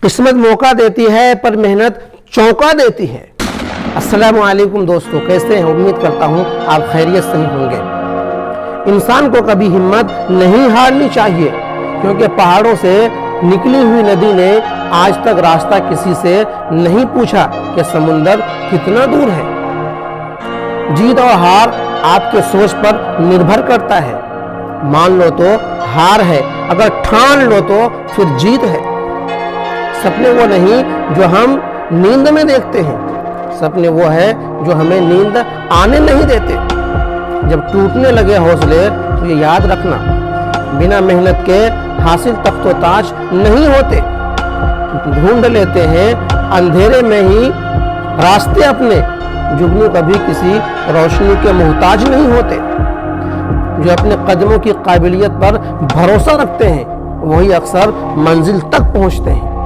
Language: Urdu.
قسمت موقع دیتی ہے پر محنت چونکا دیتی ہے۔ السلام علیکم دوستو، کیسے ہیں؟ امید کرتا ہوں آپ خیریت سے ہوں گے۔ انسان کو کبھی ہمت نہیں ہارنی چاہیے، کیونکہ پہاڑوں سے نکلی ہوئی ندی نے آج تک راستہ کسی سے نہیں پوچھا کہ سمندر کتنا دور ہے۔ جیت اور ہار آپ کے سوچ پر نربھر کرتا ہے۔ مان لو تو ہار ہے، اگر ٹھان لو تو پھر جیت ہے۔ سپنے وہ نہیں جو ہم نیند میں دیکھتے ہیں، سپنے وہ ہے جو ہمیں نیند آنے نہیں دیتے۔ جب ٹوٹنے لگے حوصلے تو یہ یاد رکھنا، بنا محنت کے حاصل تخت و تاج نہیں ہوتے۔ ڈھونڈ لیتے ہیں اندھیرے میں ہی راستے اپنے، جگنو کبھی کسی روشنی کے محتاج نہیں ہوتے۔ جو اپنے قدموں کی قابلیت پر بھروسہ رکھتے ہیں وہی اکثر منزل تک پہنچتے ہیں۔